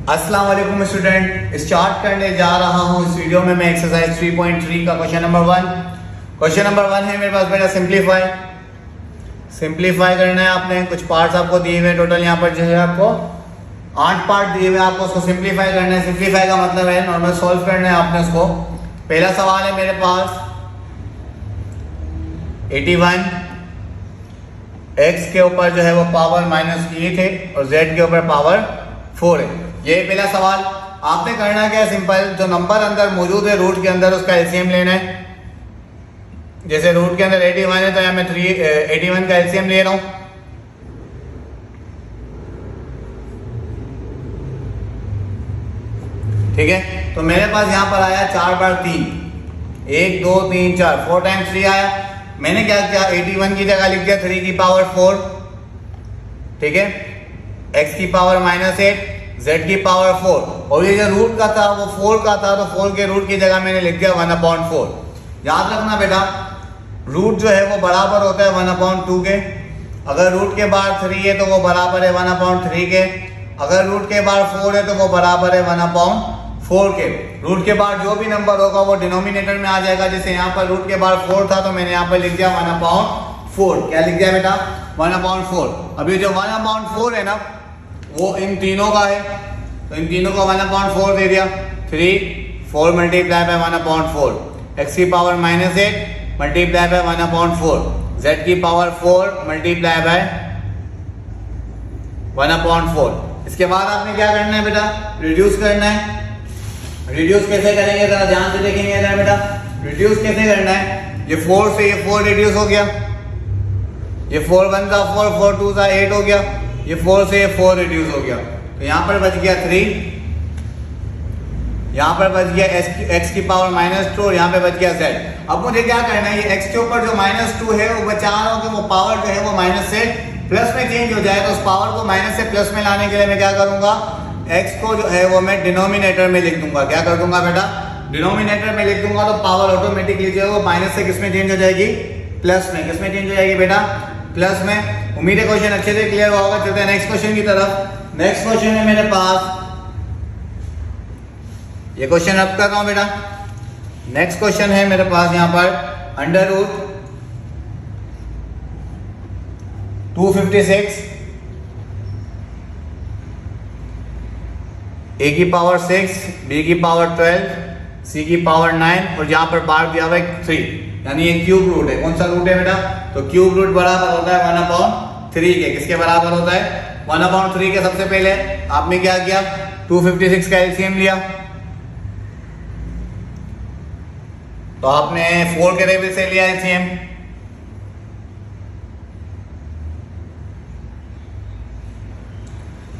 अस्सलाम वालेकुम student, start करने जा रहा हूँ इस वीडियो में मैं एक्सरसाइज 3.3 का क्वेश्चन नंबर 1। क्वेश्चन नंबर 1 है मेरे पास बेटा सिंप्लीफाई करना है आपने। कुछ पार्ट्स आपको दिए हुए, टोटल यहाँ पर जो है आपको 8 पार्ट दिए हुए, आपको उसको सिंप्लीफाई करना है। सिंप्लीफाई का मतलब है नॉर्मल सॉल्व करना है आपने उसको। पहला सवाल है मेरे पास 81 x के ऊपर जो है वो पावर -8 है और z के ऊपर पावर 4 है। ये पहला सवाल। आपने करना क्या है, सिंपल, जो नंबर अंदर मौजूद है रूट के अंदर उसका एलसीएम लेना है। जैसे रूट के अंदर 81 है तो यहाँ मैं 81 का एलसीएम ले रहा हूं। ठीक है, तो मेरे पास यहाँ पर आया 4 बार 3, 1 2 3 4, 4 टाइम्स 3 आया। मैंने क्या किया, 81 की जगह लिख दिया 3 की पावर 4। ठीक है, x की पावर -8, z की पावर 4, और ये जो रूट का था वो 4 का था, तो 4 के रूट की जगह मैंने लिख दिया 1/4। याद रखना बेटा, रूट जो है वो बराबर होता है 1/2 के। अगर रूट के बाहर 3 है तो वो बराबर है 1/3 के। अगर रूट के बाहर 4 है तो वो बराबर है 1/4 के। रूट के बाहर जो भी नंबर होगा वो डिनोमिनेटर में आ जाएगा। जैसे यहाँ पर रूट के बाहर 4 था तो मैंने यहाँ पर लिख दिया 1/4। क्या लिख दिया बेटा, 1/4। अभी जो 1/4 है ना वो इन तीनों का है, तो इन तीनों को 1/4 दे दिया। 3 4 मल्टीप्लाई बाय 1/4, x की पावर -8 मल्टीप्लाई बाय 1/4, z की पावर 4 मल्टीप्लाई बाय 1/4। इसके बाद आपने क्या करना है बेटा, रिड्यूस करना है। रिड्यूस कैसे करेंगे जरा ध्यान से देखेंगे जरा बेटा। रिड्यूस कैसे करना है, ये 4 से ये 4 रिड्यूस हो गया, ये 4 1 सा 4, 4 2 सा 8 हो गया, ये 4 से ये 4 रिड्यूस हो गया, तो यहाँ पर बच गया 3, यहाँ पर बच गया x की पावर -2 और यहाँ पे बच गया z। अब मुझे क्या करना है, ये x के ऊपर जो -2 है वो बचा रहा हूँ कि वो पावर जो है वो माइनस से प्लस में चेंज हो जाए। तो उस पावर को माइनस से प्लस में लाने के लिए मैं क्या करूंगा, x को जो है वो मैं डिनोमिनेटर में लिख दूंगा। क्या कर दूंगा बेटा, डिनोमिनेटर में लिख दूंगा, तो पावर ऑटोमेटिकली जो है वो माइनस से किस में चेंज हो जाएगी, प्लस में। किस में चेंज हो जाएगी बेटा, प्लस में। उम्मीद है क्वेश्चन अच्छे से क्लियर हुआ होगा। चलते हैं नेक्स्ट क्वेश्चन की तरफ। नेक्स्ट क्वेश्चन है मेरे पास, ये क्वेश्चन अब कर रहा हूं बेटा। नेक्स्ट क्वेश्चन है मेरे पास यहाँ पर √256 a की पावर 6, b की पावर 12, c की पावर 9 और यहाँ पर बार दिया हुआ है 3, यानी ये क्यूब रूट है। कौन सा रूट है बेटा, तो क्यूब रूट बराबर होता है 1/3 के। किसके बराबर होता है, 1/3 के। सबसे पहले आपने क्या किया, 256 का एलसीएम लिया, तो आपने 4 के टेबल से लिया एलसीएम।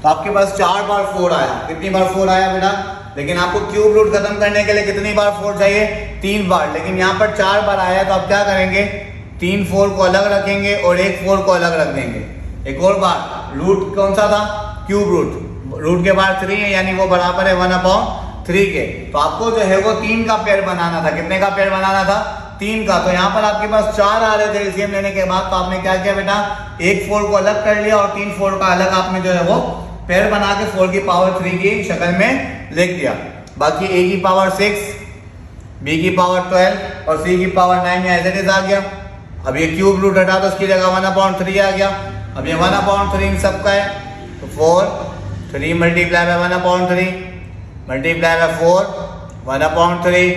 तो आपके पास 4 बार 4 आया। कितनी बार 4 आया बेटा, लेकिन आपको क्यूब रूट खत्म करने के लिए कितनी बार 4 चाहिए, 3 बार। लेकिन यहाँ पर 4 बार आया, तो आप क्या करेंगे, 3 4 को अलग रखेंगे और 1 4 को अलग रख देंगे। एक और बार, रूट कौन सा था, क्यूब रूट। रूट के बाद 3 है, यानी वो बराबर है 1/3 के। तो आपको जो है वो 3 का पेयर बनाना था। कितने का पेयर बनाना था, 3 का। तो यहाँ पर आपके पास 4 आ रहे थे एलसीएम लेने के बाद, तो आपने क्या किया बेटा, 1 4 को अलग कर लिया और 3 4 का अलग आपने जो है वो पेयर बना के 4 की पावर 3 की शक्ल में लिख दिया। बाकी a की पावर 6, b की पावर 12 और c की पावर 9 में एज इट इज आ गया। अब ये क्यूब रूट हटा तो उसकी जगह 1/3 आ गया। अब ये 1/3 इन सबका है, तो 4 3 multiply by 1/3 multiply by 4 1/3,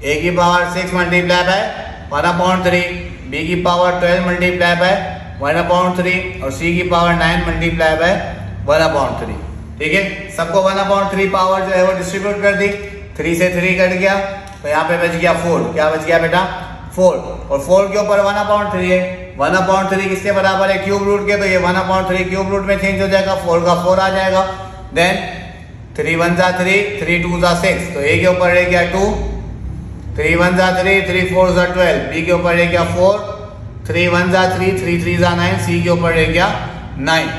a की पावर 6 मल्टीप्लाई बाय 1/3, b की पावर 12 मल्टीप्लाई बाय 1/3 और c की पावर 9 मल्टीप्लाई बाय 1/3। ठीक है, सबको 1/3 पावर जो है वो डिस्ट्रीब्यूट कर दी। 3 से 3 कट गया, तो यहाँ पे बच गया 4। क्या बच गया बेटा, 4। और 4 के ऊपर 1/3 है। 1/3 किसके बराबर है, क्यूब रूट के। तो ये 1/3 क्यूब रूट में चेंज हो जाएगा, 4 का 4 आ जाएगा। देन 3 1 सा 3, 3 2 सा 6, तो a के ऊपर रह गया 2, 3 1 सा 3, 3 4 सा 12, b के ऊपर रह गया 4, 3 1 सा 3, 3 3 सा 9, c के ऊपर रह गया 9।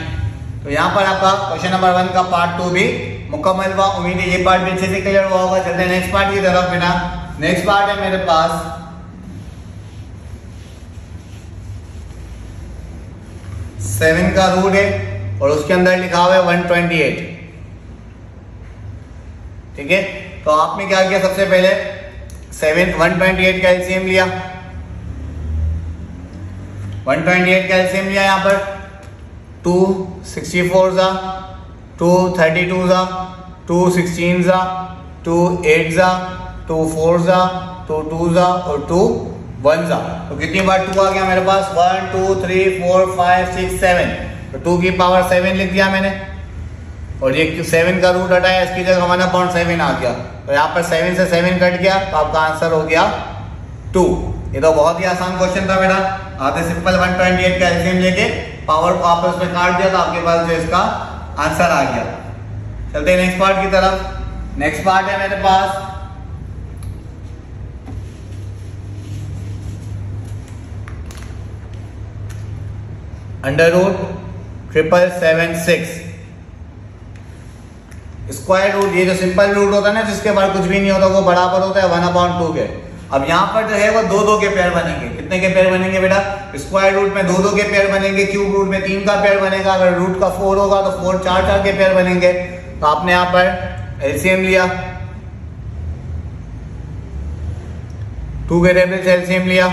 तो यहाँ पर आपका क्वेश्चन नंबर 1 का पार्ट 2 भी मुकम्मल हुआ। उम्मीद है ये पार्ट भी अच्छे से क्लियर हुआ होगा। चलते हैं नेक्स्ट पार्ट की तरफ बेटा। नेक्स्ट पार्ट है मेरे पास 7 का रूट है और उसके अंदर लिखा हुआ है 128। ठीक है, तो आपने क्या किया, सबसे पहले 128 का एलसीएम लिया, 128 का एलसीएम लिया, यहाँ पर 2 64 ज़ा, 2 32 ज़ा, 2 16 ज़ा, 2 8 ज़ा, 2 4 ज़ा, 2 2 ज़ा और 2 1 ज़ा। तो कितनी बार 2 आ गया मेरे पास, 1 2 3 4 5 6 7, तो 2 की पावर 7 लिख दिया मैंने, और ये 7 का रूट हटाया, इसकी जगह 1/7 आ गया, तो यहाँ पर 7 से 7 कट गया, तो आपका आंसर हो गया 2। ये तो बहुत ही आसान क्वेश्चन था बेटा, आपने सिंपल 128 का एलसीएम लेके पावर को आपस में काट दिया, तो आपके पास जो इसका आंसर आ गया। चलते हैं नेक्स्ट पार्ट की तरफ। नेक्स्ट पार्ट है मेरे पास √776 स्क्वायर रूट। ये जो सिंपल रूट होता है ना, जिसके बाद कुछ भी नहीं होता, वो बराबर होता है 1/2 के। अब यहाँ पर जो है वो 2-2 के पेयर बनेंगे। कितने के पेयर बनेंगे बेटा, स्क्वायर रूट में 2-2 के पेयर बनेंगे, क्यूब रूट में 3 का पेयर बनेगा, अगर रूट का 4 होगा तो 4 4 के पेयर बनेंगे। तो आपने यहाँ पर एलसीएम लिया, 2 के टेबल से एलसीएम लिया,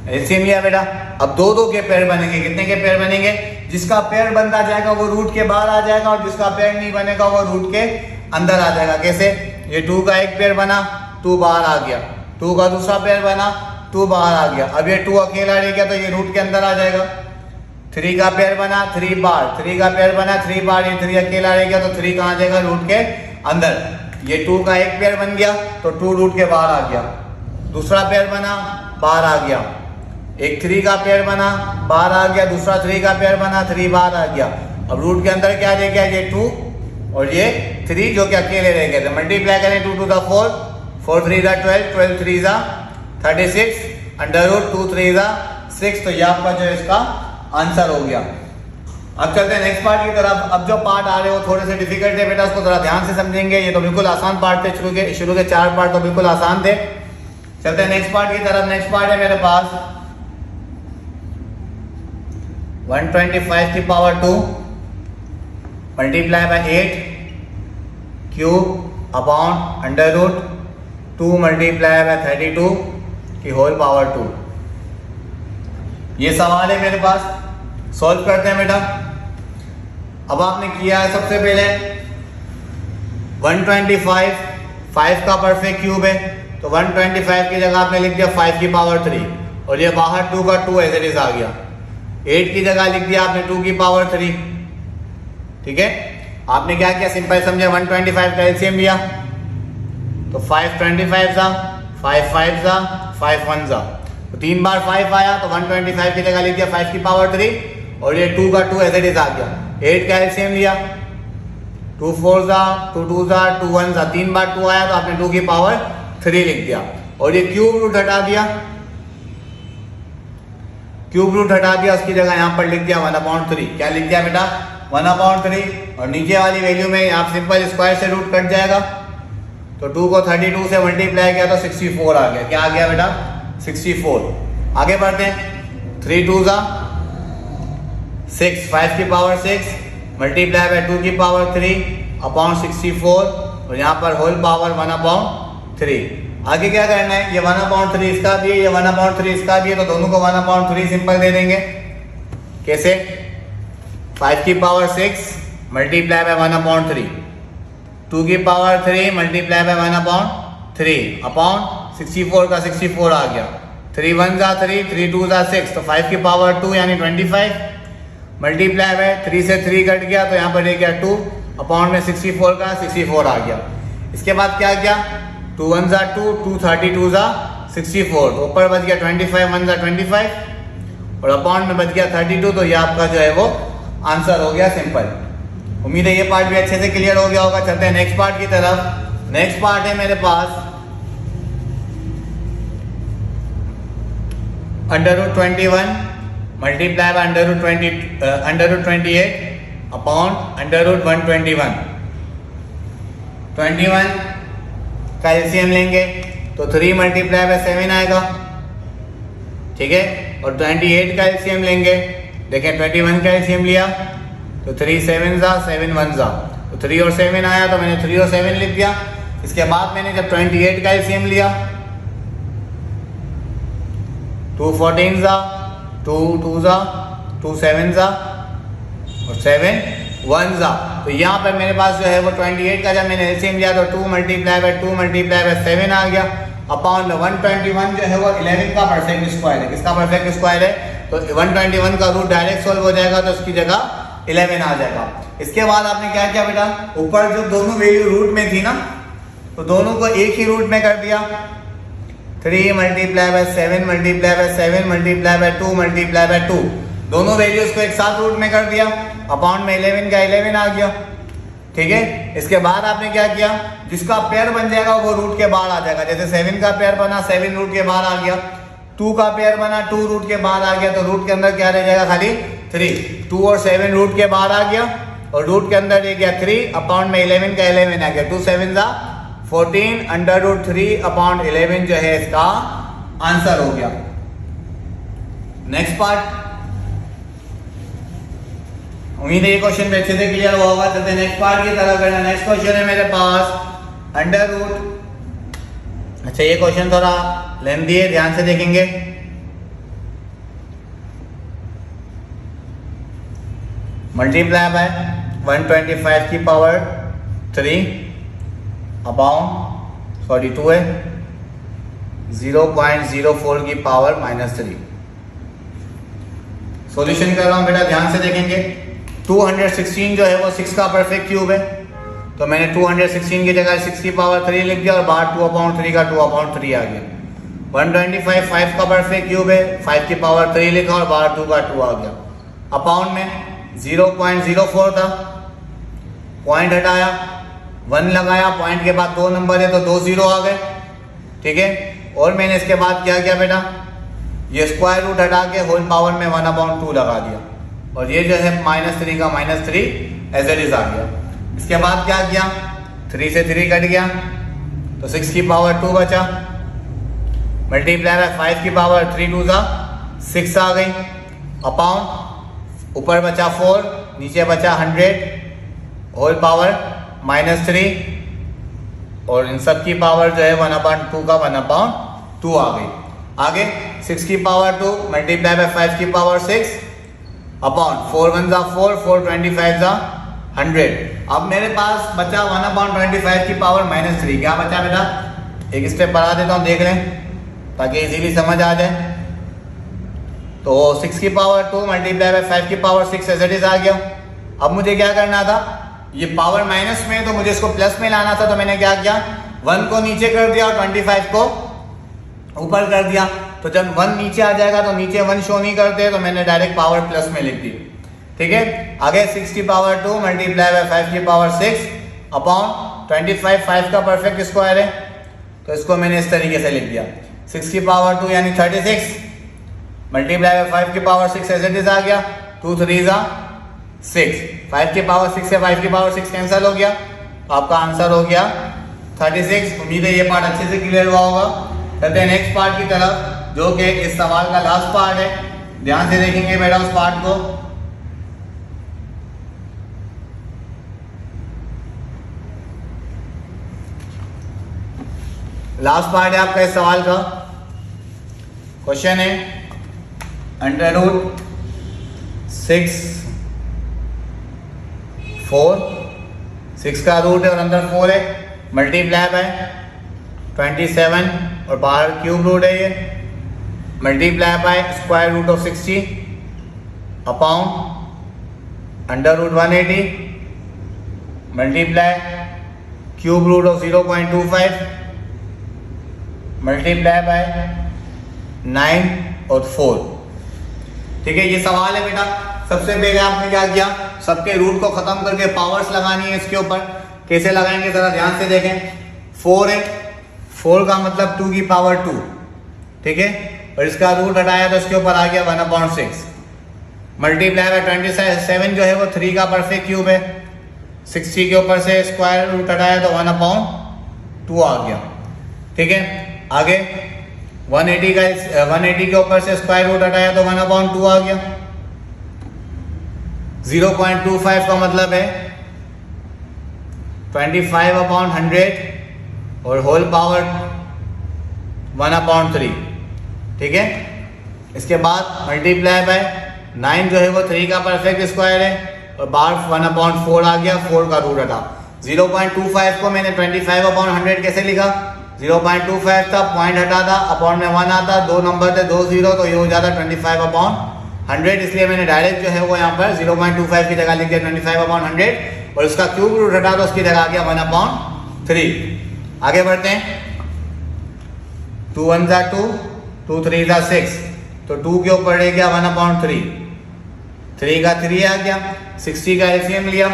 एलसीएम लिया बेटा। अब 2-2 के पेयर बनेंगे। कितने के पेयर बनेंगे, जिसका पेयर बनता जाएगा वो रूट के बाहर आ जाएगा, और जिसका पेयर नहीं बनेगा वो रूट के अंदर आ जाएगा। कैसे, ये 2 का एक पेयर बना, 2 बाहर आ गया, 2 का दूसरा पेयर बना, 2 बाहर आ गया। अब ये 2 अकेला रह गया, तो ये रूट के अंदर आ जाएगा। 3 का पेयर बना, 3 बाहर, 3 का पेयर बना, 3 बाहर, ये 3 अकेला रह गया, तो 3 कहाँ आ जाएगा, रूट के अंदर। ये 2 का एक पेयर बन गया, तो 2 रूट के बाहर आ गया। दूसरा पेयर बना, बाहर आ गया। एक 3 का पेयर बना, बाहर आ गया, दूसरा 3 का पेयर बना, 3 बाहर आ गया। अब रूट के अंदर क्या रह गया, ये 2 और ये 3 जो कि अकेले रह गए थे। मल्टीप्लाई करें 2 × 4, 4 3 12, 12 3 36, √2 3 6, तो ये आपका जो इसका आंसर हो गया। अब चलते हैं नेक्स्ट पार्ट की तरफ। अब जो पार्ट आ रहे हो थोड़े से डिफिकल्ट है बेटा, उसको थोड़ा ध्यान से समझेंगे। ये तो बिल्कुल आसान पार्ट थे, शुरू के 4 पार्ट तो बिल्कुल आसान थे। चलते हैं नेक्स्ट पार्ट की तरफ। नेक्स्ट पार्ट है मेरे पास 125 की power 2 multiply by 8 cube upon √2 multiply by 32 की होल पावर 2। ये सवाल है मेरे पास, सॉल्व करते हैं बेटा। अब आपने किया है सबसे पहले 125 5 का परफेक्ट क्यूब है, तो 125 की जगह आपने लिख दिया 5 की पावर 3, और ये बाहर 2 का 2 एज इट इज आ गया। 8 की जगह लिख दिया आपने 2 की पावर 3। ठीक है, आपने क्या किया, सिंपल समझे, 125 का एलसीएम लिया, तो 5 25 सा, 5 5 सा, 5 1 सा, तो 3 बार 5 आया, तो 125 की जगह लिख दिया 5 की पावर 3, और ये 2 का 2 एज इट इज आ गया। 8 का एलसीएम लिया, 2 4 सा, 2 2 सा, 2 1 सा, 3 बार 2 आया, तो आपने 2 की पावर 3 लिख दिया, और ये क्यूब रूट हटा दिया, क्यूब रूट हटा दिया, उसकी जगह यहाँ पर लिख दिया 1/3। क्या लिख दिया बेटा, 1/3, और नीचे वाली वैल्यू में आप सिंपल स्क्वायर से रूट कट जाएगा, तो 2 को 32 से मल्टीप्लाई किया तो 64 आ गया। क्या आ गया बेटा, 64। आगे बढ़ते हैं, 3 2 सा 6, 5 की पावर 6 मल्टीप्लाई बाय 2 की पावर 3 अपॉन 64, और यहाँ पर होल पावर 1/3। आगे क्या करना है, ये 1/3 इसका भी है, ये 1/3 इसका भी है, तो दोनों को 1/3 सिंपल दे देंगे। कैसे, 5 की पावर 6 मल्टीप्लाई बाय 1/3, 2 की पावर 3 मल्टीप्लाई बाय 1/3 अपॉन 64 का 64 आ गया। 3 1 सा 3, 3 2 सा 6, तो 5 की पावर 2 यानी 25 मल्टीप्लाई बाय 3 से 3 कट गया, तो यहाँ पर रह गया 2 अपॉन में 64 का 64 आ गया। इसके बाद क्या गया, 2 1 सा 2, 2 32 सा 64, तो ऊपर बच गया 25 1 सा 25, और अपॉन में बच गया 32, तो ये आपका जो है वो आंसर हो गया सिंपल। उम्मीद है ये पार्ट भी अच्छे से क्लियर हो गया होगा। चलते हैं नेक्स्ट पार्ट की तरफ। नेक्स्ट पार्ट है मेरे पास √21 मल्टीप्लाई बाय √28 अपॉन √121। 21 का एलसीएम लेंगे तो 3 मल्टीप्लाई बाय 7 आएगा, ठीक है। और 28 का एलसीएम लेंगे, देखें 21 का एलसीएम लिया तो 3 7 जा 7 1 जा, तो 3 और 7 आया तो मैंने 3 और 7 लिख दिया। इसके बाद मैंने जब 28 का एलसीएम लिया 2 14 जा 2 2 जा 2 7 जा और 7 1 जा, तो यहाँ पर मेरे पास जो है वो 28 का जब मैंने एलसीएम लिया तो 2 मल्टीप्लाई बाय 7 आ गया अपॉन 121 जो है वो 11 का परफेक्ट स्क्वायर है। किसका परफेक्ट स्क्वायर है? तो 121 का रूट डायरेक्ट सॉल्व हो जाएगा तो उसकी जगह 11 आ जाएगा। इसके बाद आपने क्या किया बेटा, ऊपर जो दोनों वैल्यू रूट में थी ना तो दोनों को एक ही रूट में कर दिया। 3 multiply by 7 multiply by 7 multiply by 2 multiply by 2, दोनों वैल्यूज को एक साथ रूट में कर दिया। अपॉन में 11 का 11 आ गया, ठीक है। इसके बाद आपने क्या किया, जिसका पेयर बन जाएगा वो रूट के बाहर आ जाएगा। जैसे 7 का पेयर बना 7 रूट के बाहर आ गया, 2 का पेयर बना 2 रूट के बाहर आ गया, तो रूट के अंदर क्या रह जाएगा, खाली 3। 2 और 7 रूट के बाहर आ गया और रूट के अंदर रह गया 3 अपॉन में 11 का 11 आ गया। 2 7 जा 14 √3 अपॉन 11 जो है इसका आंसर हो गया। नेक्स्ट पार्ट, उम्मीद है ये क्वेश्चन भी अच्छे से क्लियर हुआ होगा। चलते नेक्स्ट पार्ट की तरफ करना। नेक्स्ट क्वेश्चन है मेरे पास अंडर रूट। अच्छा ये क्वेश्चन थोड़ा लेंथी है, ध्यान से देखेंगे। मल्टीप्लाई बाय 125 की पावर 3 अपॉन 42 है 0.04 की पावर -3। सॉल्यूशन कर रहा हूं बेटा, ध्यान से देखेंगे। 216 जो है वो 6 का परफेक्ट क्यूब है, तो मैंने 216 की जगह 6 की पावर 3 लिख दिया और बाहर 2/3 का 2/3 आ गया। 125 5 का परफेक्ट क्यूब है, 5 की पावर 3 लिखा और बाहर 2 का 2 आ गया। अपॉन में 0.04 था, पॉइंट हटाया 1 लगाया, पॉइंट के बाद 2 नंबर है तो 2 0 आ गए, ठीक है। और मैंने इसके बाद क्या किया बेटा, ये स्क्वायर रूट हटा के होल पावर में 1/2 लगा दिया और ये जो है -3 का -3 एज इट इज आ गया। इसके बाद क्या किया, 3 से 3 कट गया तो 6 की पावर 2 बचा, मल्टीप्लाई बाय 5 की पावर 3 2 जा 6 आ गई। अपॉन ऊपर बचा 4, नीचे बचा 100 होल पावर -3 और इन सब की पावर जो है 1/2 का 1/2 आ गई। आगे 6 की पावर 2 मल्टीप्लाई बाय 5 की पावर 6 अपॉन 4 1 जा 4 4 25 जा 100। अब मेरे पास बचा 1/25 की पावर -3। क्या बचा बेटा, एक स्टेप बढ़ा देता हूँ, देख लें ताकि इजीली समझ आ जाए। तो 6 की पावर 2 मल्टीप्लाई बाय 5 की पावर 6 एज इट इज आ गया। अब मुझे क्या करना था, ये पावर माइनस में तो मुझे इसको प्लस में लाना था, तो मैंने क्या किया, 1 को नीचे कर दिया और 25 को ऊपर कर दिया। तो जब 1 नीचे आ जाएगा तो नीचे 1 शो नहीं करते, तो मैंने डायरेक्ट पावर प्लस में लिख दी, ठीक है। आगे 6 की पावर 2 मल्टीप्लाई बाय 5 की पावर 6 अपॉन 25 5 का परफेक्ट स्क्वायर है, तो इसको मैंने इस तरीके से लिख दिया। 6 की पावर 2 यानी 36 मल्टीप्लाई बाय 5 की पावर 6 एज इट इज आ गया। 2 3 जा 6, 5 की पावर 6 से 5 की पावर 6 कैंसिल हो गया, तो आपका आंसर हो गया 36। उम्मीद है ये पार्ट अच्छे से क्लियर हुआ होगा। चलते हैं नेक्स्ट पार्ट की तरफ, जो कि इस सवाल का लास्ट पार्ट है। ध्यान से देखेंगे बेटा उस पार्ट को। लास्ट पार्ट है आपका इस सवाल का। क्वेश्चन है √6 4, 6 का रूट है और अंदर 4 है, मल्टीप्लाई बाय 27 और बाहर क्यूब रूट है ये, multiply by square root of 60 upon √180 multiply cube root of 0.25 multiply by 9 और 4, ठीक है। ये सवाल है बेटा, सबसे पहले आपने क्या किया, सबके रूट को खत्म करके पावर्स लगानी है इसके ऊपर। कैसे लगाएंगे जरा ध्यान से देखें। 4 है, 4 का मतलब 2 की पावर 2, ठीक है, और इसका रूट हटाया तो इसके ऊपर आ गया 1/6 मल्टीप्लाई बाय 27 जो है वो 3 का परफेक्ट क्यूब है। 60 के ऊपर से स्क्वायर रूट हटाया तो 1/2 आ गया, ठीक है। आगे 180 के ऊपर से स्क्वायर रूट हटाया तो 1/2 आ गया। 0.25 का मतलब है 25/100 और होल पावर 1/3, ठीक है। इसके बाद मल्टीप्लाई बाय 9 जो है वो 3 का परफेक्ट स्क्वायर है और बाहर 1/4 आ गया, 4 का रूट हटा। 0.25 को मैंने 25/100 कैसे लिखा, 0.25 था, पॉइंट हटा था, अपॉन में 1 आता, 2 नंबर थे, 2 0, तो ये हो जाता 25/100, इसलिए मैंने डायरेक्ट जो है वो यहाँ पर 0.25 की जगह लिख दिया 25/100 और उसका क्यूब रूट हटा तो उसकी जगह आ गया 1/3। आगे बढ़ते हैं। 2 1 जा 2, 2 3 जा 6, तो 2 के ऊपर रह गया 1/3, 3 का 3 आ गया। 60 का एलसीएम लिया,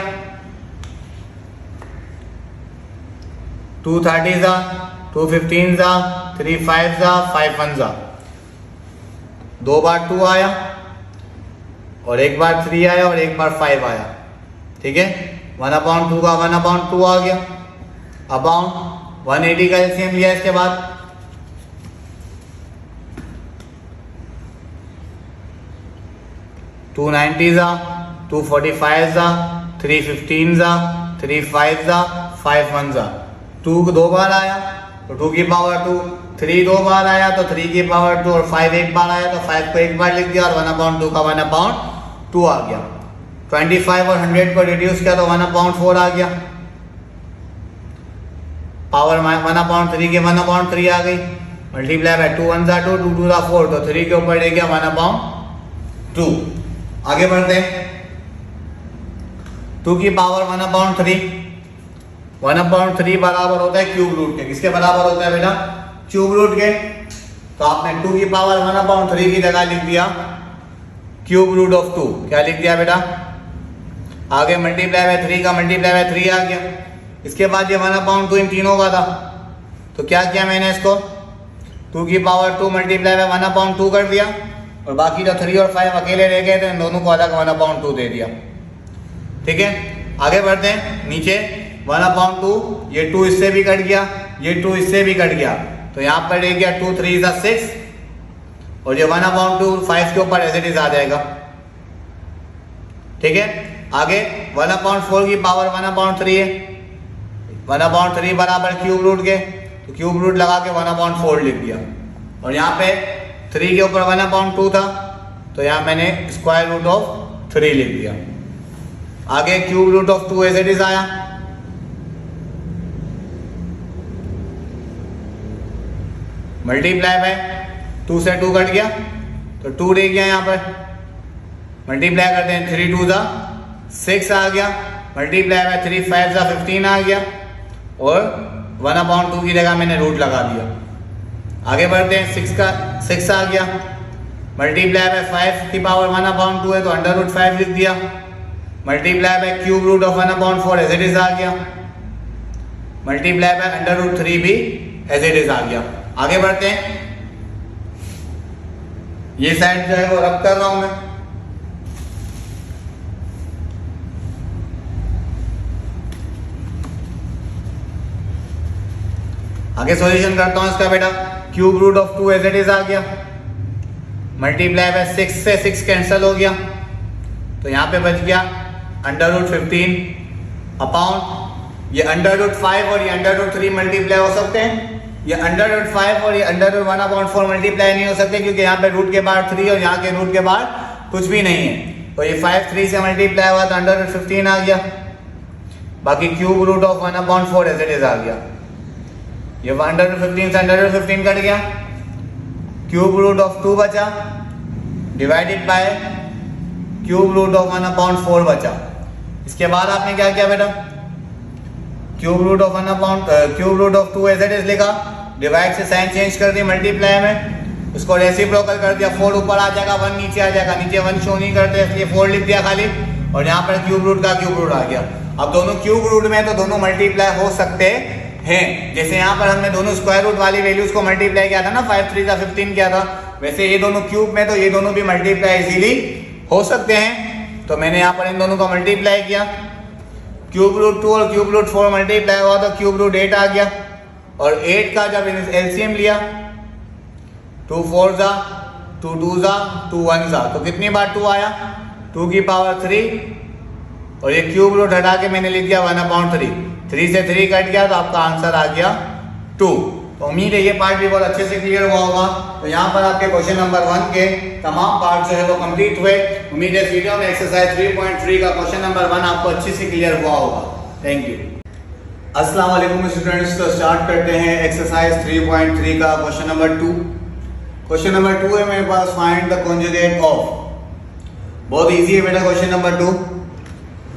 2 30 जा, 2 15 जा, 3 5 जा, 5 1 जा, 2 बार 2 आया और 1 बार 3 आया और 1 बार 5 आया, ठीक है। 1/2 का 1/2 आ गया। अबाउंड 180 का एलसीएम लिया। इसके बाद 2 90 जा, 2 45 जा, 3 15 जा, 3 5 जा, 5 1 जा, 2 2 बार आया तो 2 की पावर 2, 3 2 बार आया तो 3 की पावर 2 और 5 1 बार आया तो 5 को 1 बार लिख दिया और 1/2 का 1/2 आ गया। 25 और 100 को रिड्यूस किया तो 1/4 आ गया। पावर 1/3 के 1/3 आ गई। मल्टीप्लाई बाय 2 1 जा 2, 2 2 जा 4, तो 3 के ऊपर ले गया 1/2। आगे बढ़ते हैं। 2 की पावर 1/3, 1/3 बराबर होता है क्यूब रूट के। किसके बराबर होता है बेटा, क्यूब रूट के। तो आपने 2 की पावर 1/3 की जगह लिख दिया क्यूब रूट ऑफ 2। क्या लिख दिया बेटा, आगे मल्टीप्लाई बाय 3 का मल्टीप्लाई बाय 3 आ गया। इसके बाद ये 1/2 इन तीनों का था, तो क्या किया मैंने इसको 2 की पावर 2 मल्टीप्लाई बाय 1/2 कर दिया और बाकी जो 3 और 5 अकेले रह गए थे इन दोनों को अलग 1/2 दे दिया, ठीक है। आगे बढ़ते हैं। नीचे 1/2, ये 2 इससे भी कट गया, ये 2 इससे भी कट गया, तो यहाँ पर रह गया 2 3 जा 6 और ये 1/2 5 के ऊपर एज इट इज आ जाएगा, ठीक है। आगे 1/4 की पावर 1/3 है, 1/3 बराबर क्यूब रूट के, तो क्यूब रूट लगा के 1/4 लिख दिया और यहाँ पे 3 के ऊपर 1/2 था तो यहाँ मैंने स्क्वायर रूट ऑफ 3 लिख दिया। आगे cube root of 2 as it is आया, मल्टीप्लाई बाय 2 से 2 कट गया तो 2 रह गया यहाँ पर। मल्टीप्लाई करते हैं 3 2 जा 6 आ गया, मल्टीप्लाई बाय 3 5 जा 15 आ गया और 1/2 की जगह मैंने रूट लगा दिया। आगे बढ़ते हैं। 6 आ गया, मल्टीप्लाई बाय 5 की पावर 1/2 है तो अंडर रूट 5 लिख दिया। Multiply by cube root of 1/4 as it is आ गया। मल्टीप्लाई बाय अंडर रूट 3 भी एज इट इज आ गया। आगे बढ़ते हैं। ये साइड जो है वो रब कर रहा हूं मैं। आगे सॉल्यूशन करता हूं इसका बेटा। Cube root of 2 as it is आ गया, मल्टीप्लाई बाय 6 से 6 कैंसिल हो गया तो यहाँ पे बच गया अंडर रूट 15 अपॉन ये अंडर रूट 5 और ये अंडर रूट 3 मल्टीप्लाई हो सकते हैं। ये अंडर रूट 5 और ये अंडर रूट 1/4 मल्टीप्लाई नहीं हो सकते क्योंकि यहाँ पे रूट के बाहर 3 और यहाँ के रूट के बाहर कुछ भी नहीं है। तो ये 5 3 से मल्टीप्लाई हुआ तो अंडर रूट 15 आ गया। बाकी cube root of 1/4 as it is आ गया। ये अंडर रूट 15 से अंडर रूट 15 कट गया। क्यूब रूट ऑफ 2 बचा divided by cube root of 1/4 बचा। इसके बाद आपने क्या किया बेटा, cube root of 2 as it is लिखा, डिवाइड से साइन चेंज कर दी मल्टीप्लाई में इसको रेसिप्रोकल कर दिया, 4 ऊपर आ जाएगा, 1 नीचे आ जाएगा, नीचे 1 शो नहीं करते इसलिए 4 लिख दिया खाली, और यहाँ पर क्यूब रूट का क्यूब रूट आ गया। अब दोनों क्यूब रूट में तो दोनों मल्टीप्लाई हो सकते हैं। जैसे यहाँ पर हमने दोनों स्क्वायर रूट वाली वैल्यूज को मल्टीप्लाई किया था ना, 5 3 सा 15 किया था, वैसे ये दोनों क्यूब में तो ये दोनों भी मल्टीप्लाई इजीली हो सकते हैं। तो मैंने यहाँ पर इन दोनों को मल्टीप्लाई किया, क्यूब रूट 2 और क्यूब रूट 4 मल्टीप्लाई हुआ तो क्यूब रूट 8 आ गया, और 8 का जब एलसीएम लिया 2 4 जा 2 2 जा 2 1 जा, तो कितनी बार 2 आया, 2 की पावर 3, और ये क्यूब रूट हटा के मैंने लिख दिया 1/3, 3 से 3 कट गया तो आपका आंसर आ गया 2। तो उम्मीद है ये पार्ट भी बहुत अच्छे से क्लियर हुआ होगा। तो यहाँ पर आपके क्वेश्चन नंबर 1 के तमाम पार्ट जो है वो कंप्लीट हुए। उम्मीद है इस वीडियो में एक्सरसाइज 3.3 का क्वेश्चन नंबर 1 आपको अच्छे से क्लियर हुआ होगा। Thank you. अस्सलाम वालेकुम स्टूडेंट्स, तो स्टार्ट करते हैं एक्सरसाइज 3.3 का क्वेश्चन नंबर 2। क्वेश्चन नंबर 2 है मेरे पास, फाइंड द कॉन्जुगेट ऑफ। बहुत इजी है बेटा क्वेश्चन नंबर 2।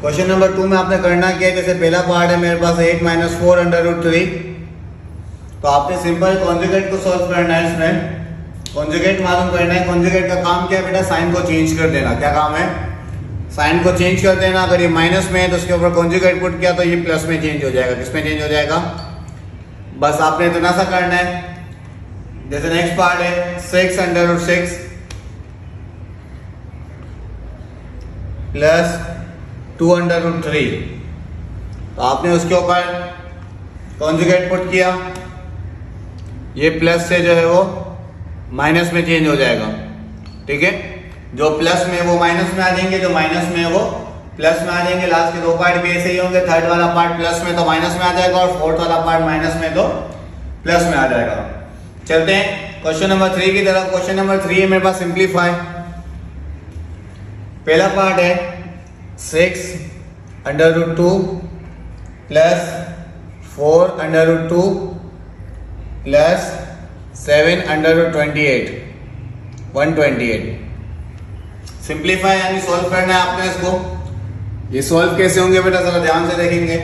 क्वेश्चन नंबर 2 में आपने करना क्या है, जैसे पहला पार्ट है मेरे पास 8 - 4 √3, तो आपने सिंपल कॉन्जुगेट को सॉल्व करना है। इसमें कॉन्जुगेट मालूम करना है। कॉन्जुगेट का काम क्या है बेटा, साइन को चेंज कर देना। क्या काम है, साइन को चेंज कर देना। अगर ये माइनस में है तो उसके ऊपर कॉन्जुगेट पुट किया तो ये प्लस में चेंज हो जाएगा। किस में चेंज हो जाएगा, बस आपने इतना सा करना है। जैसे नेक्स्ट पार्ट है 6 √6 प्लस 2 √3, तो आपने उसके ऊपर कॉन्जुगेट पुट किया, ये प्लस से जो है वो माइनस में चेंज हो जाएगा। ठीक है, जो प्लस में वो माइनस में आ जाएंगे, जो माइनस में वो प्लस में आ जाएंगे। लास्ट के 2 पार्ट भी ऐसे ही होंगे, थर्ड वाला पार्ट प्लस में तो माइनस में आ जाएगा, और फोर्थ वाला पार्ट माइनस में तो प्लस में आ जाएगा। चलते हैं क्वेश्चन नंबर 3 की तरफ। क्वेश्चन नंबर 3 है मेरे पास सिंप्लीफाई। पहला पार्ट है 6 √2 प्लस 4 √2 प्लस 7 √28 128। सिंप्लीफाई यानी सॉल्व करना है आपने इसको। ये सॉल्व कैसे होंगे बेटा, जरा ध्यान से देखेंगे।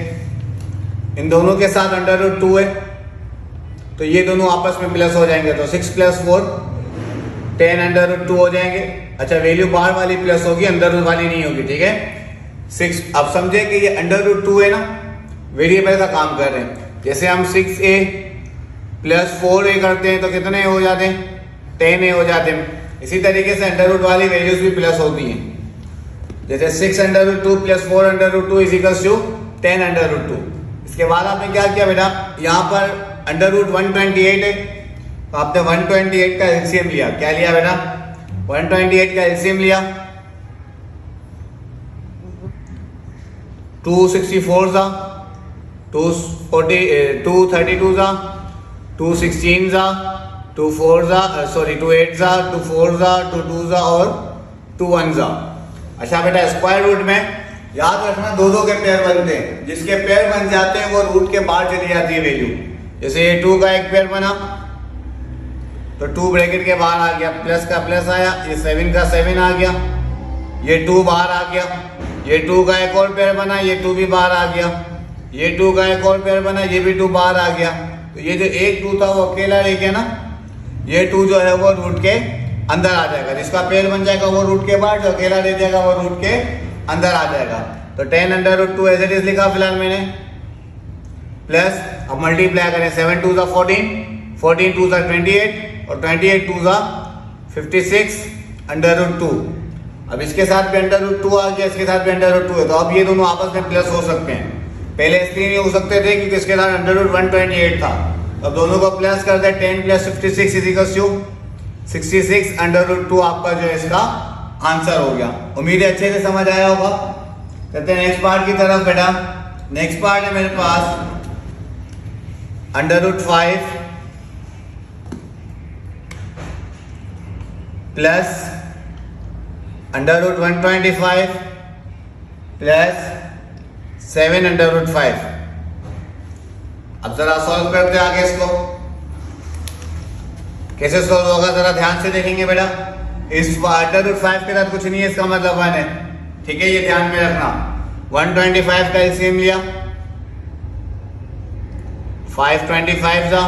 इन दोनों के साथ √2 है तो ये दोनों आपस में प्लस हो जाएंगे, तो 6 + 4 10 √2 हो जाएंगे। अच्छा, वैल्यू बाहर वाली प्लस होगी, अंदर वाली नहीं होगी। ठीक है, 6। अब समझे कि ये √2 है ना, वेरिएबल का काम कर रहे हैं। जैसे हम 6a + 4a करते हैं तो कितने हो जाते हैं, 10a हो जाते हैं। इसी तरीके से अंडर रूट वाली वैल्यूज भी प्लस होती हैं। जैसे 6 √2 + 4 √2 = 10 √2। इसके बाद आपने क्या किया बेटा, यहाँ पर √128 है तो आपने 128 का एलसीएम लिया। क्या लिया बेटा, 128 का एलसीएम लिया। 264 जा 232 जा 216 जा 24 जा 28 जा 24 जा 22 जा और 21 जा। अच्छा बेटा, स्क्वायर रूट में याद रखना 2 के पेयर बनते हैं। जिसके पेयर बन जाते हैं वो रूट के बाहर चली जाती है वैल्यू। जैसे ये 2 का एक पेयर बना तो 2 ब्रैकेट के बाहर आ गया, प्लस का प्लस आया, ये 7 का 7 आ गया, ये 2 बाहर आ गया। ये 2 का एक और पेयर बना, ये 2 भी बाहर आ गया। ये 2 का एक और पेयर बना, ये भी 2 बाहर आ गया। तो ये जो एक 2 था वो अकेला रह गया ना, ये 2 जो है वो रूट के अंदर आ जाएगा। जिसका पेयर बन जाएगा वो रूट के बाहर, जो अकेला रह जाएगा वो रूट के अंदर आ जाएगा। तो 10 √2 एज इट इज लिखा फिलहाल मैंने, प्लस अब मल्टीप्लाई करें 7 2 = 14, 14 2 = 28 और 28 2 = 56 √2। अब इसके साथ भी √2 आ गया, इसके साथ भी √2 है, तो अब ये दोनों आपस में प्लस हो सकते हैं। पहले इसलिए नहीं हो सकते थे क्योंकि इसके साथ √128 था। अब दोनों को प्लस कर दे, 10 + 56 = 66 √2 आपका जो है इसका आंसर हो गया। उम्मीद है अच्छे से समझ आया होगा। कहते हैं नेक्स्ट पार्ट की तरफ बेटा। नेक्स्ट पार्ट है मेरे पास √5 प्लस √125 प्लस 7 √5। अब जरा सॉल्व करते आगे इसको, कैसे सॉल्व होगा जरा ध्यान से देखेंगे बेटा। इस √5 के साथ कुछ नहीं है, इसका मतलब 1 है। ठीक है, ये ध्यान में रखना। 125 का एलसीएम लिया, 5 25 जा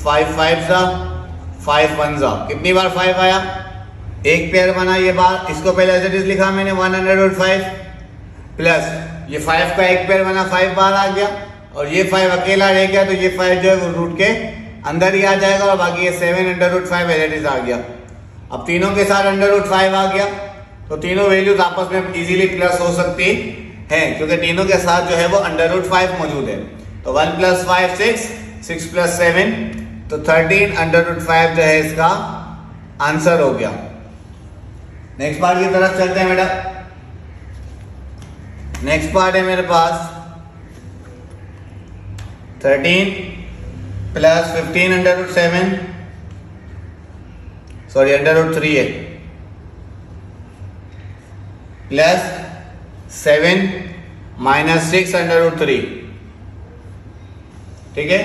5 5 जा 5 वन जा, कितनी बार 5 आया, एक पेयर बना, ये बार इसको पहले एज इट इज लिखा मैंने 1/5 प्लस ये 5 का एक पेयर बना 5 बार आ गया, और ये 5 अकेला रह गया, तो ये 5 जो है वो रूट के अंदर ही आ जाएगा, और बाकी ये 7/5 एज इट इज आ गया। अब तीनों के साथ √5 आ गया, तो तीनों वैल्यूज आपस में इजीली प्लस हो सकती हैं, क्योंकि तीनों के साथ जो है वो √5 मौजूद है। तो 1 + 5 6, 6 + 7, तो 13/5 जो है इसका आंसर हो गया। नेक्स्ट पार्ट की तरफ चलते हैं बेटा। नेक्स्ट पार्ट है मेरे पास 13 + 15/7, सॉरी √3 है, प्लस 7 - 6/3, ठीक है।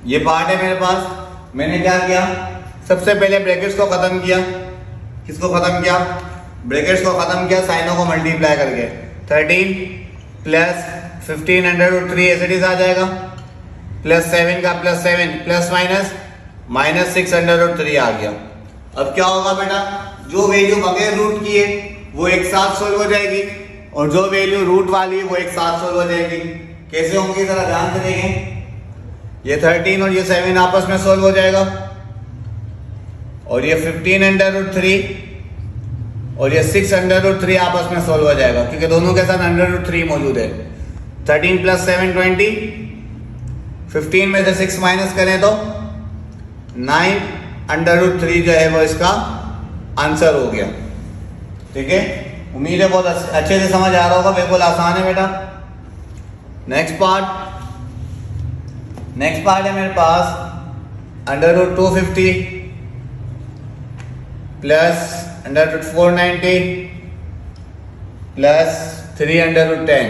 ये पार्ट है मेरे पास। मैंने क्या किया, सबसे पहले ब्रैकेट्स को खत्म किया। किसको खत्म किया, ब्रैकेट्स को खत्म किया, साइनों को मल्टीप्लाई करके 13 + 15/3 ऐसे ही आ जाएगा, प्लस 7 का प्लस 7 प्लस माइनस -6/3 आ गया। अब क्या होगा बेटा, जो वैल्यू बगैर रूट की है वो एक साथ सोल्व हो जाएगी, और जो वैल्यू रूट वाली है वो एक साथ सोल्व हो जाएगी। कैसे होंगी जरा ध्यान से देखें। ये 13 और ये 7 आपस में सोल्व हो जाएगा, और ये 15/3 और ये 6/3 आपस में सोल्व हो जाएगा, क्योंकि दोनों के साथ √3 मौजूद है। 13 + 7 20, 15 में से 6 माइनस करें तो 9/3 जो है वो इसका आंसर हो गया, ठीक है। उम्मीद है बहुत अच्छे से समझ आ रहा होगा, बिल्कुल आसान है बेटा। नेक्स्ट पार्ट है मेरे पास √250 प्लस √490 प्लस 3/10।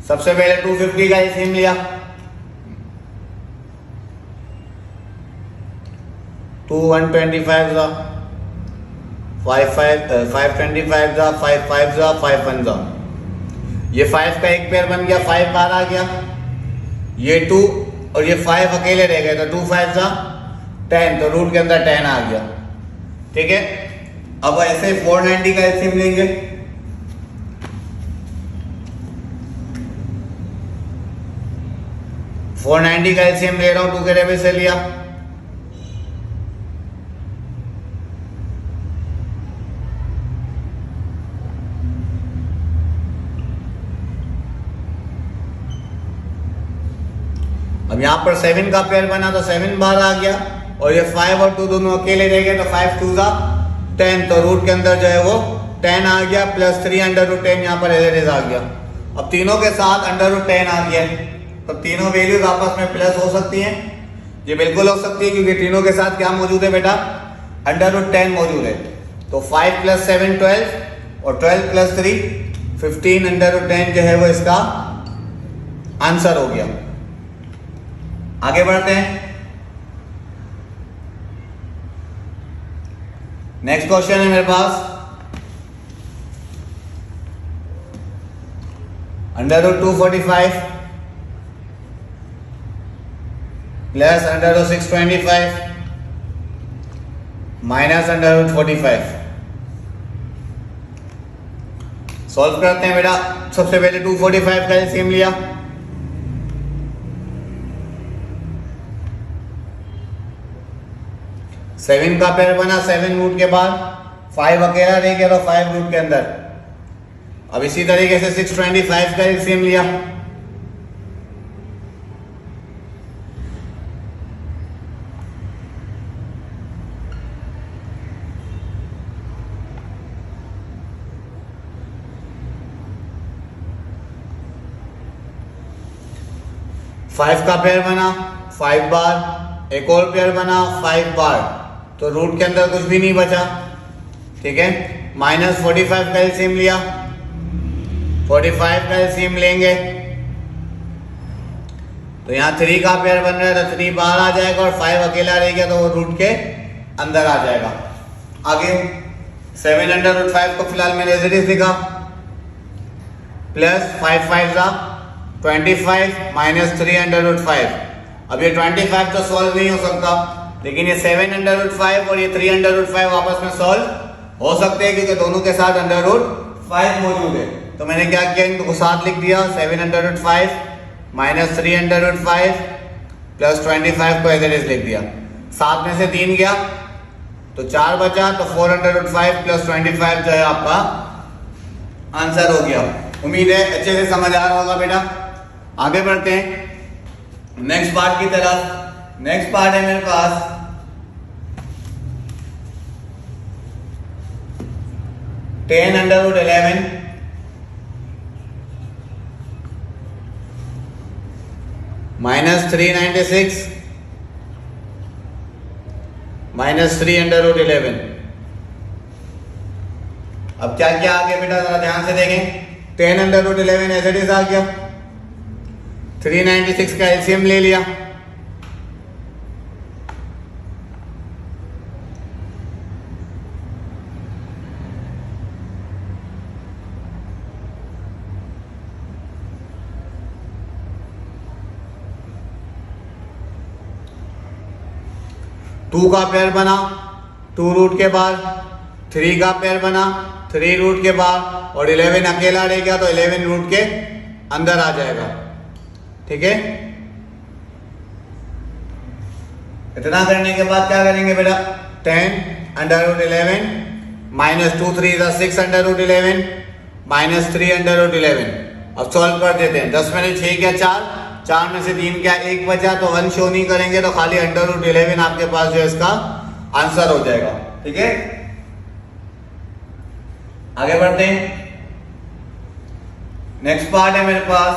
सबसे पहले 250 का एलसीएम लिया, 2 125 जा, 525 जा, 5 जा, 5 1 जा। ये 5 का एक पेयर बन गया, 5 बार आ गया, ये 2 और ये 5 अकेले रह गए, तो 2 5 जा 10, तो रूट के अंदर 10 आ गया, ठीक है। अब ऐसे 490 का एलसीएम लेंगे, $490 का एलसीएम ले रहा हूं, 2 के टेबल से लिया, अब यहां पर 7 का पेयर बना तो 7 बार आ गया, और ये 5 और 2 दोनों अकेले रह गए, तो 5 2 जा 10, तो रूट के अंदर जो है वो 10 आ गया, प्लस 3/10 यहाँ पर एज इट इज आ गया। अब तीनों के साथ √10 आ गया, तो तीनों वैल्यूज आपस में प्लस हो सकती हैं, ये बिल्कुल हो सकती है, क्योंकि तीनों के साथ क्या मौजूद है बेटा, √10 मौजूद है। तो 5 + 7 12, और 12 + 3 15/10 जो है वो इसका आंसर हो गया। आगे बढ़ते हैं। नेक्स्ट क्वेश्चन है मेरे पास √245 प्लस √625 माइनस √45। सॉल्व करते हैं बेटा। सबसे पहले 245 का एलसीएम लिया, सेवन का पेयर बना, 7 रूट के बाद 5 अकेला रह गया, तो 5 रूट के अंदर। अब इसी तरीके से 625 का एलसीएम लिया, फाइव का पेयर बना 5 बार, एक और पेयर बना 5 बार, तो रूट के अंदर कुछ भी नहीं बचा, ठीक है। -45 का एलसीएम लिया, 45 का एलसीएम लेंगे तो यहाँ 3 का पेयर बन रहा है, तो 3 बाहर आ जाएगा, और 5 अकेला रह गया, तो वो रूट के अंदर आ जाएगा। आगे 7/5 को फिलहाल मैंने एज इट इज लिखा, प्लस 5 5 जा 25 माइनस 3/5, अब ये 25 तो सॉल्व नहीं हो सकता, लेकिन ये 7 अंडर रूट 5 और ये 3 अंडर रूट 5 आपस में सॉल्व हो सकते हैं क्योंकि दोनों के साथ अंडर रूट 5 मौजूद है। तो मैंने क्या किया, इनको साथ लिख दिया, 7 under root 5 minus 3 under root 5 plus 25 को एज इट इज लिख दिया। 7 में से 3 गया तो 4 बचा, तो 4 अंडर रूट 5 प्लस 25 जो है आपका आंसर हो गया। उम्मीद है अच्छे से समझ आ रहा होगा बेटा। आगे बढ़ते हैं नेक्स्ट पार्ट की तरफ। नेक्स्ट पार्ट है मेरे पास ten under root 11 minus 396 minus 3 under root 11। अब क्या क्या आ गया बेटा, जरा ध्यान से देखें। 10 under root 11 as it is आ गया, 396 का एलसीएम ले लिया, टू का पेयर बना 2 रूट के बाद, 3 का पेयर बना 3 रूट के बाद, और 11 अकेला रह गया तो 11 रूट के अंदर आ जाएगा। ठीक है, इतना करने के बाद क्या करेंगे बेटा, 10 under root 11 minus 2 3 6 under root 11 minus 3 under root 11। अब सॉल्व कर देते हैं। 10 में से 6 क्या 4, 4 में से 3 क्या 1 बचा, तो 1 शो नहीं करेंगे तो खाली अंडर रूट 11 आपके पास जो है इसका आंसर हो जाएगा। ठीक है, आगे बढ़ते हैं। नेक्स्ट पार्ट है मेरे पास,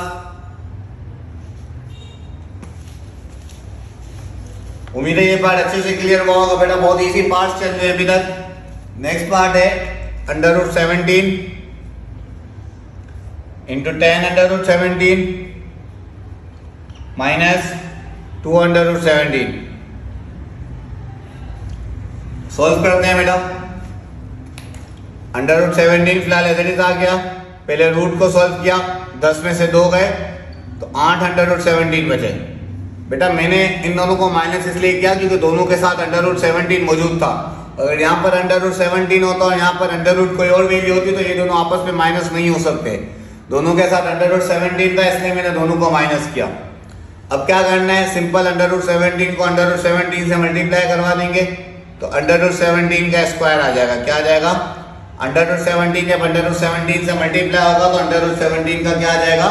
उम्मीद है ये पार्ट अच्छे से क्लियर हुआ होगा बेटा, बहुत इजी पार्ट चल रहे हैं अभी तक। नेक्स्ट पार्ट है under root 17 into 10 under root 17 minus 2 under root 17। Solve करते हैं बेटा। अंडर रूट 17 फिलहाल एज इट इज आ गया, पहले रूट को सॉल्व किया, 10 में से 2 गए तो 8 अंडर रूट 17 बचे। बेटा मैंने इन दोनों को माइनस इसलिए किया क्योंकि दोनों के साथ अंडर रूट 17 मौजूद था। अगर यहाँ पर अंडर रूट 17 होता और यहाँ पर अंडर रूट कोई और वैल्यू होती तो ये दोनों आपस में माइनस नहीं हो सकते। दोनों के साथ अंडर रूट 17 था इसलिए मैंने दोनों को माइनस किया। अब क्या करना है, सिंपल अंडर रूट 17 को अंडर रूट 17 से मल्टीप्लाई करवा देंगे तो अंडर रूट 17 का स्क्वायर आ जाएगा। क्या आ जाएगा, अंडर रूट 17 जब अंडर रूट 17 से मल्टीप्लाई होगा तो अंडर रूट 17 का क्या आ जाएगा,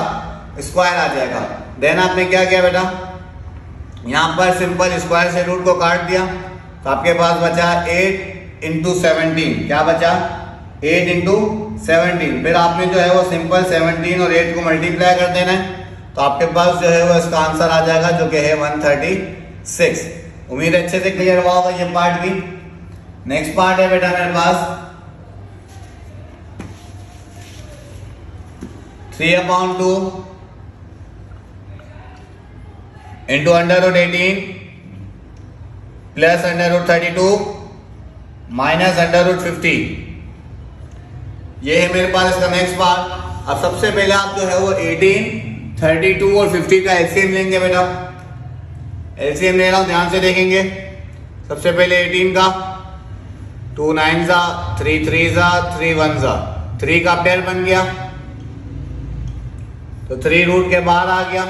स्क्वायर आ जाएगा। देन आपने क्या किया बेटा, यहाँ पर सिंपल स्क्वायर से रूट को काट दिया तो आपके पास बचा 8 इंटू 17। क्या बचा, 8 इंटू 17। फिर आपने जो है वो सिंपल 17 और 8 को मल्टीप्लाई कर देना है तो आपके पास जो है वो इसका आंसर आ जाएगा जो कि है 136। उम्मीद है अच्छे से क्लियर हुआ होगा ये पार्ट भी। नेक्स्ट पार्ट है बेटा मेरे पास 3/2 into under root 18 plus under root 32 minus under root 50। ये है मेरे पास इसका नेक्स्ट पार्ट। अब सबसे पहले आप जो है वो 18, 32 और 50 का एलसीएम लेंगे बेटा। एलसीएम ले रहा हूं, ध्यान से देखेंगे। सबसे पहले 18 का 2 9 जा 3 3 जा 3 1 जा, 3 का पेयर बन गया तो 3 रूट के बाहर आ गया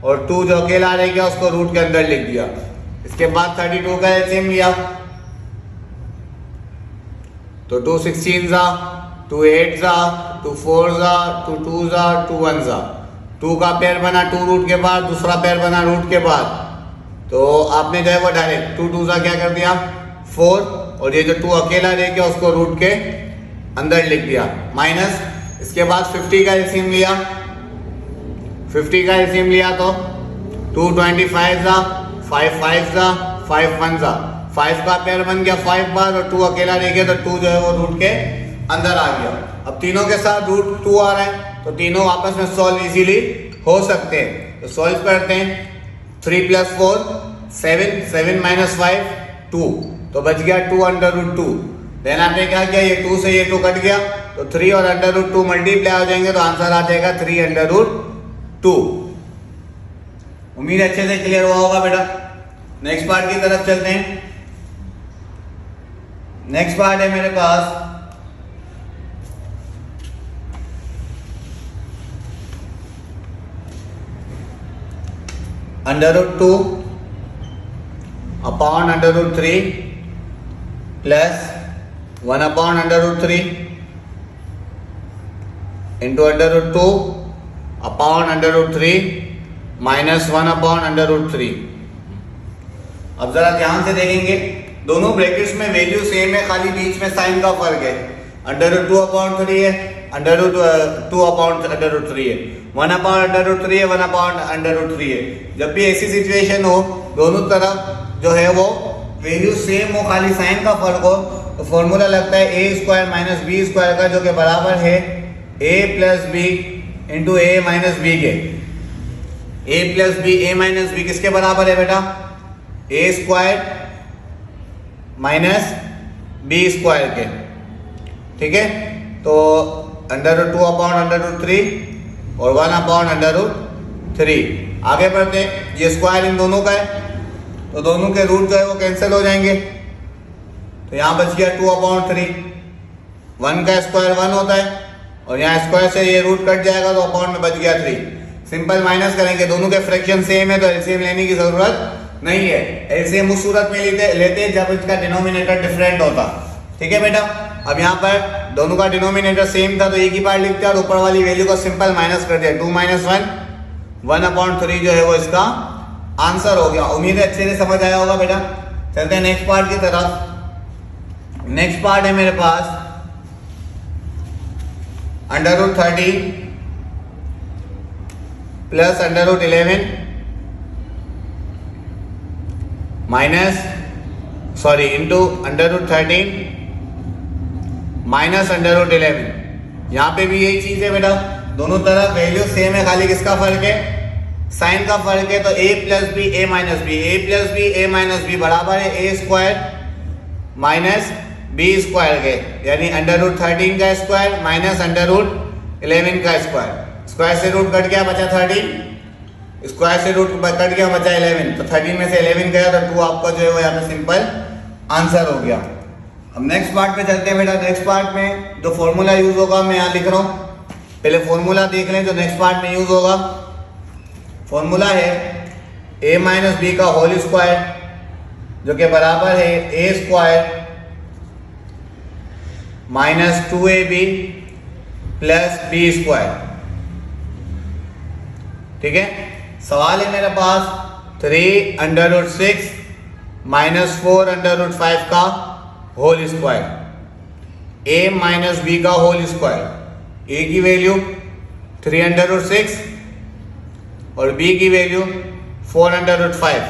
और 2 जो अकेला रह गया उसको रूट के अंदर लिख दिया। इसके बाद 32 का एलसीएम लिया तो 2 16 जा 2 8 जा 2 4 जा 2 2 जा 2 1 जा। 2 का पेयर बना 2 रूट के बाद, दूसरा पेयर बना रूट के बाद, तो आपने जो है वो डायरेक्ट 2 2 जा क्या कर दिया 4 और ये जो 2 अकेला रह गया उसको रूट के अंदर लिख दिया माइनस। इसके बाद 50 का एलसीएम लिया, 50 का एलसीएम लिया तो 2 25 जा 5 5 जा 5 1 जा, 5 का पेयर बन गया 5 बार और 2 अकेला रह गया तो 2 जो है वो रूट के अंदर आ गया। अब तीनों के साथ रूट 2 आ रहा है तो तीनों आपस में सॉल्व इजीली हो सकते हैं। तो सॉल्व करते हैं। 3 + 4 7, 7 - 5 2, तो बच गया 2 अंडर रूट 2। देन आपने क्या किया, ये 2 से ये 2 कट गया तो 3 और अंडर रूट 2 मल्टीप्लाई हो जाएंगे तो आंसर आ जाएगा 3 अंडर रूट 2। उम्मीद है अच्छे से क्लियर हुआ होगा बेटा। नेक्स्ट पार्ट की तरफ चलते हैं। नेक्स्ट पार्ट है मेरे पास √2 upon √3 plus 1 upon √3 into √2 upon √3 minus 1 upon √3। अब जरा ध्यान से देखेंगे, दोनों ब्रैकेट्स में वैल्यू सेम है, खाली बीच में साइन का फर्क है। √2 अपॉन 3 है, √2 अपॉन √3 है, 1 अपॉन √3 है, 1 अपॉन √3 है। जब भी ऐसी सिचुएशन हो दोनों तरफ जो है वो वैल्यू सेम हो, खाली साइन का फर्क हो, तो फॉर्मूला लगता है a² माइनस b² का, जो कि बराबर है a plus b into a minus b के। a plus b a minus b किसके बराबर है बेटा? a² माइनस b² के। ठीक है, तो √2 अपॉन √3 और 1 अपॉन √3। आगे बढ़ते हैं, ये स्क्वायर इन दोनों का है तो दोनों के रूट जो है वो कैंसिल हो जाएंगे, तो यहाँ बच गया 2 अपॉन 3। 1 का स्क्वायर 1 होता है और यहाँ स्क्वायर से ये रूट कट जाएगा तो अपॉन में बच गया 3। सिंपल माइनस करेंगे, दोनों के फ्रैक्शन सेम है तो एलसीएम लेने की जरूरत नहीं है। एलसीएम उस सूरत में लेते जब इसका डिनोमिनेटर डिफरेंट होता। ठीक है बेटा, अब यहाँ पर दोनों का डिनोमिनेटर सेम था तो एक ही पार्ट लिखते हैं और ऊपर वाली वैल्यू को सिंपल माइनस कर दिया। 2 माइनस 1 अपॉन 3 जो है वो इसका आंसर हो गया। उम्मीद है अच्छे से समझ आया होगा बेटा। चलते हैं नेक्स्ट पार्ट की तरफ। नेक्स्ट पार्ट है मेरे पास √30 प्लस √11 इंटू √13 माइनस √11। यहाँ पे भी यही चीज है बेटा, दोनों तरफ वैल्यू सेम है, खाली किसका फर्क है? साइन का फर्क है। तो a plus b a minus b, a plus b a minus b बराबर है a² माइनस b² के, यानी √13 का स्क्वायर माइनस √11 का स्क्वायर। स्क्वायर से रूट कट गया बचा 13, स्क्वायर से रूट कट गया बचा 11, तो 13 में से 11 गया तो 2 आपका जो है वो यहाँ पे सिंपल आंसर हो गया। अब नेक्स्ट पार्ट पे चलते हैं बेटा। नेक्स्ट पार्ट में जो फॉर्मूला यूज होगा मैं यहाँ लिख रहा हूँ, पहले फॉर्मूला देख लें जो नेक्स्ट पार्ट में यूज होगा। फॉर्मूला है a माइनस बी का होल स्क्वायर, जो कि बराबर है a² minus 2ab plus b²। ठीक है, सवाल है मेरे पास 3√6 माइनस 4√5 का whole square, a minus b का होल स्क्वायर। a की वैल्यू 3√6 और b की वैल्यू 4√5।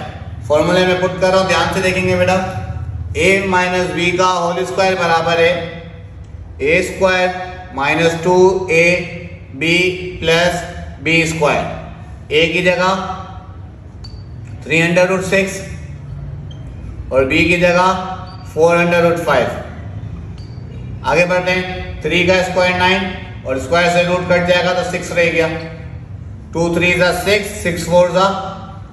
फॉर्मूले में पुट कर रहा हूं, ध्यान से देखेंगे बेटा। a माइनस बी का होल स्क्वायर बराबर है a² minus 2ab plus b²। a की जगह 3√6 और b की जगह 4/5। आगे बढ़ते हैं, 3 का स्क्वायर 9 और स्क्वायर से रूट कट जाएगा तो 6 रह गया। 2 3 6, 6 4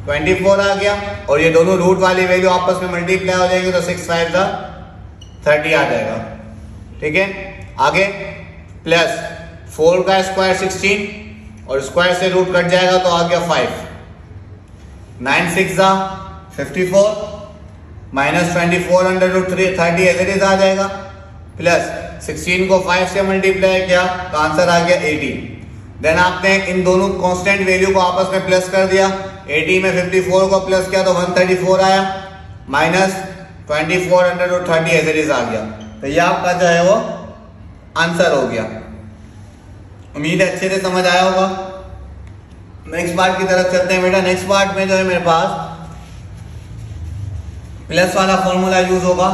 24 आ गया और ये दोनों रूट वाली वैल्यू आपस में मल्टीप्लाई हो जाएगी तो 6 5 30 आ जाएगा। ठीक है, आगे प्लस 4 का स्क्वायर 16 और स्क्वायर से रूट कट जाएगा तो आ गया 5। 9 6 54 माइनस 24/√3 30 एज इट इज आ जाएगा, प्लस 16 को 5 से मल्टीप्लाई किया तो आंसर आ गया 80। देन आपने इन दोनों कांस्टेंट वैल्यू को आपस में प्लस कर दिया। 80 में 54 को प्लस किया तो 134 आया, माइनस 24/30 एज इट इज आ गया। तो ये आपका जो है वो आंसर हो गया। उम्मीद है अच्छे से समझ आया होगा। नेक्स्ट पार्ट की तरफ चलते हैं बेटा। नेक्स्ट पार्ट में जो है मेरे पास प्लस वाला फॉर्मूला यूज होगा।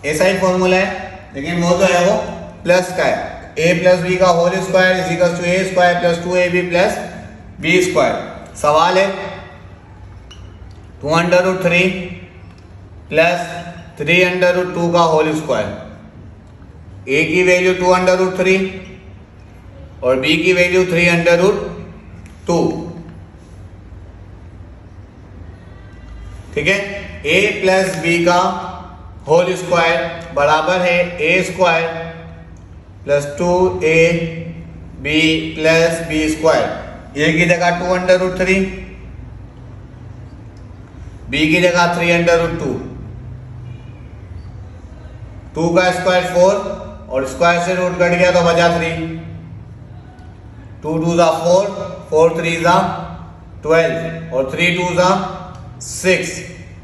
ऐसा ही फॉर्मूला है लेकिन वो जो है वो प्लस का है। a प्लस बी का whole square is equal to a² plus 2ab plus b²। सवाल है 2√3 प्लस 3√2 का होल स्क्वायर। a की वैल्यू 2√3 और b की वैल्यू 3√2। ठीक है। a प्लस बी का होल स्क्वायर बराबर है a square plus 2a b plus b square, a की जगह 2 अंडर रूट 3, b की जगह 3 अंडर रूट 2, 2 का स्क्वायर 4 और स्क्वायर से रूट कट गया तो बचा 3, 2 2 जा 4, 4 3 जा 12 और 3 2 जा 6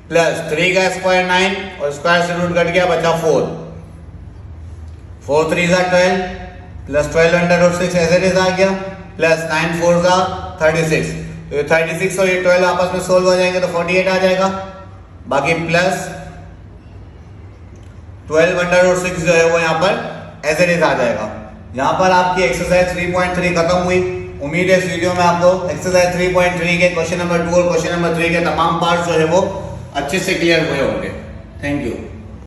प्लस 3 का स्क्वायर 9 और स्क्वायर से रूट कट गया बचा 4, 4 3 जा 12 प्लस 12 अंडर रूट 6 ऐसे इज आ गया प्लस 9 4 जा 36, तो ये 36 और ये 12 आपस में सोल्व हो जाएंगे तो 48 आ जाएगा। बाकी प्लस 12 अंडर रूट 6 जो है वो यहाँ पर एज इट इज आ जाएगा। यहाँ पर आपकी एक्सरसाइज 3.3 खत्म हुई। उम्मीद है इस वीडियो में आपको एक्सरसाइज 3.3 के क्वेश्चन नंबर 2 और क्वेश्चन नंबर 3 के तमाम पार्ट्स जो है वो अच्छे से क्लियर हुए होंगे। Thank you.